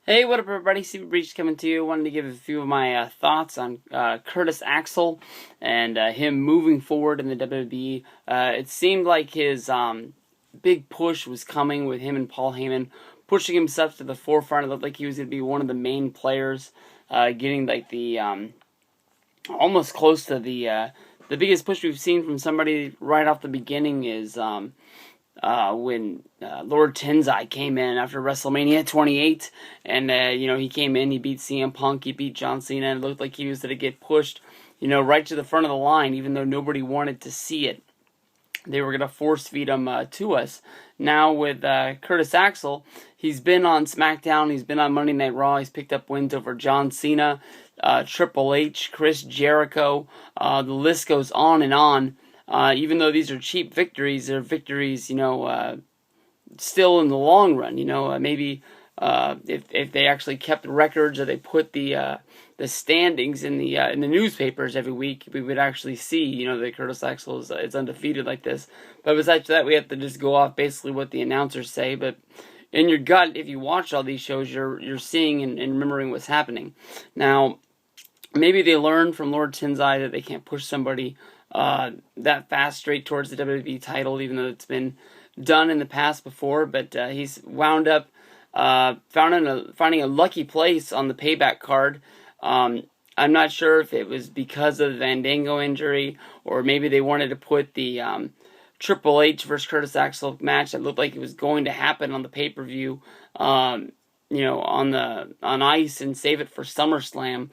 Hey, what up, everybody? Steve Breach coming to you. Wanted to give a few of my thoughts on Curtis Axel and him moving forward in the WWE. It seemed like his big push was coming with him and Paul Heyman pushing himself to the forefront. It looked like he was going to be one of the main players, getting like the almost close to the biggest push we've seen from somebody right off the beginning is when Lord Tensai came in after WrestleMania 28, and he came in, he beat CM Punk, he beat John Cena, and it looked like he was going to get pushed, right to the front of the line, even though nobody wanted to see it. They were going to force feed him to us. Now with Curtis Axel, he's been on SmackDown, he's been on Monday Night Raw, he's picked up wins over John Cena, Triple H, Chris Jericho, the list goes on and on. Even though these are cheap victories, they're victories, still in the long run. Maybe if they actually kept records or they put the standings in the newspapers every week, we would actually see, that Curtis Axel is undefeated like this. But besides that, we have to just go off basically what the announcers say. But in your gut, if you watch all these shows, you're seeing and remembering what's happening. Now, maybe they learned from Lord Tensai that they can't push somebody that fast straight towards the WWE title, even though it's been done in the past before. But he's wound up finding a lucky place on the payback card. I'm not sure if it was because of the Fandango injury, or maybe they wanted to put the Triple H versus Curtis Axel match that looked like it was going to happen on the pay-per-view, on ice, and save it for SummerSlam.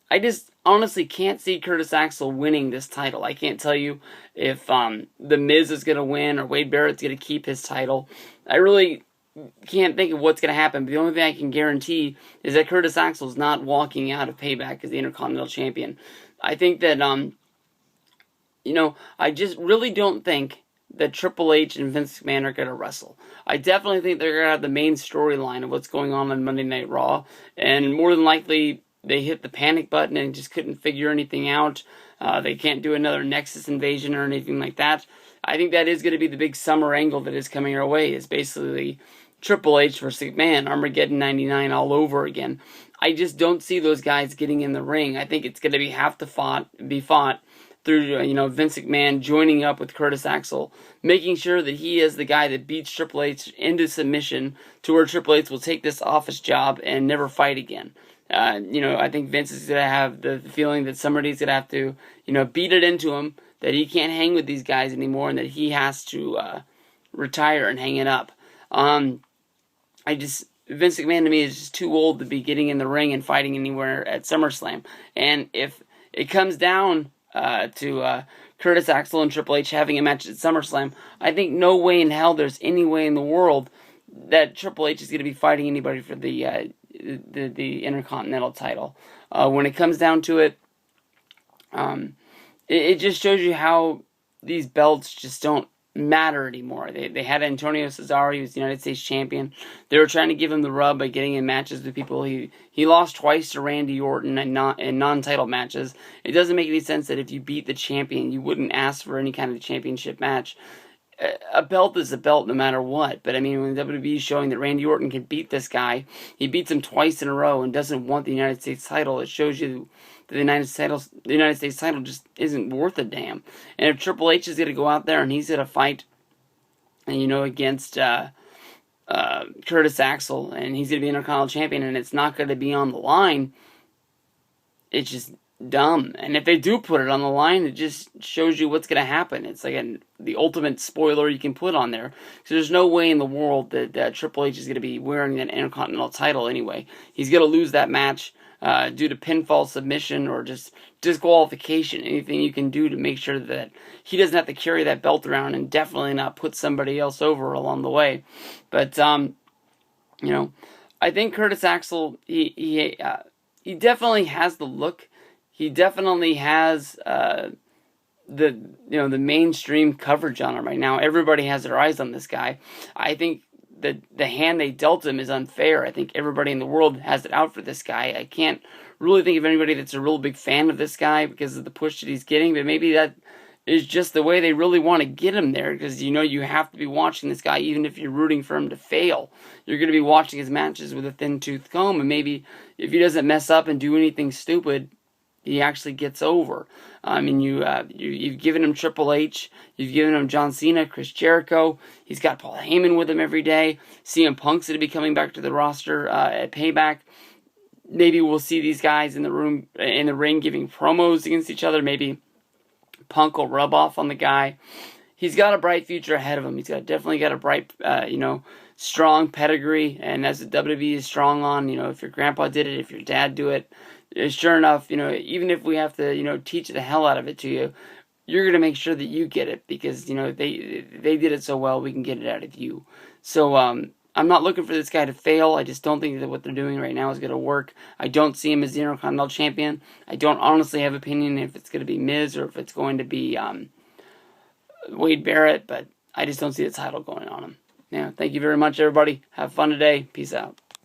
I just honestly can't see Curtis Axel winning this title. I can't tell you if The Miz is going to win or Wade Barrett's going to keep his title. I really can't think of what's going to happen, but the only thing I can guarantee is that Curtis Axel's not walking out of Payback as the Intercontinental Champion. I think that, I just really don't think that Triple H and Vince McMahon are going to wrestle. I definitely think they're going to have the main storyline of what's going on Monday Night Raw, and more than likely they hit the panic button and just couldn't figure anything out. They can't do another Nexus invasion or anything like that. I think that is going to be the big summer angle that is coming our way. It's basically Triple H versus McMahon, Armageddon 99 all over again. I just don't see those guys getting in the ring. I think it's going to be fought through Vince McMahon joining up with Curtis Axel, making sure that he is the guy that beats Triple H into submission to where Triple H will take this office job and never fight again. I think Vince is going to have the feeling that somebody's going to have to, beat it into him, that he can't hang with these guys anymore, and that he has to retire and hang it up. Vince McMahon to me is just too old to be getting in the ring and fighting anywhere at SummerSlam. And if it comes down to Curtis Axel and Triple H having a match at SummerSlam, I think no way in hell there's any way in the world that Triple H is going to be fighting anybody for the Intercontinental title. When it comes down to it, it just shows you how these belts just don't matter anymore. They had Antonio Cesaro, he was the United States champion. They were trying to give him the rub by getting in matches with people. He lost twice to Randy Orton in non-title matches. It doesn't make any sense that if you beat the champion, you wouldn't ask for any kind of championship match. A belt is a belt no matter what. But I mean, when WWE is showing that Randy Orton can beat this guy, he beats him twice in a row and doesn't want the United States title, it shows you that the United States title just isn't worth a damn. And if Triple H is going to go out there and he's going to fight, against Curtis Axel, and he's going to be Intercontinental Champion, and it's not going to be on the line, it's just dumb. And if they do put it on the line, it just shows you what's going to happen. It's like the ultimate spoiler you can put on there. So there's no way in the world that Triple H is going to be wearing an Intercontinental title anyway. He's going to lose that match due to pinfall, submission, or just disqualification. Anything you can do to make sure that he doesn't have to carry that belt around, and definitely not put somebody else over along the way. But I think Curtis Axel, he definitely has the look. He definitely has the mainstream coverage on him right now. Everybody has their eyes on this guy. I think that the hand they dealt him is unfair. I think everybody in the world has it out for this guy. I can't really think of anybody that's a real big fan of this guy because of the push that he's getting, but maybe that is just the way they really want to get him there, because you know you have to be watching this guy even if you're rooting for him to fail. You're going to be watching his matches with a thin-tooth comb, and maybe if he doesn't mess up and do anything stupid, he actually gets over. I mean, you've given him Triple H, you've given him John Cena, Chris Jericho. He's got Paul Heyman with him every day. CM Punk's going to be coming back to the roster at Payback. Maybe we'll see these guys in the ring giving promos against each other. Maybe Punk will rub off on the guy. He's got a bright future ahead of him. He's definitely got a bright, strong pedigree. And as the WWE is strong on, if your grandpa did it, if your dad do it, sure enough, even if we have to, teach the hell out of it to you, you're going to make sure that you get it, because, they did it so well, we can get it out of you. So, I'm not looking for this guy to fail. I just don't think that what they're doing right now is going to work. I don't see him as the Intercontinental Champion. I don't honestly have an opinion if it's going to be Miz or if it's going to be Wade Barrett, but I just don't see the title going on him. Yeah, thank you very much, everybody. Have fun today. Peace out.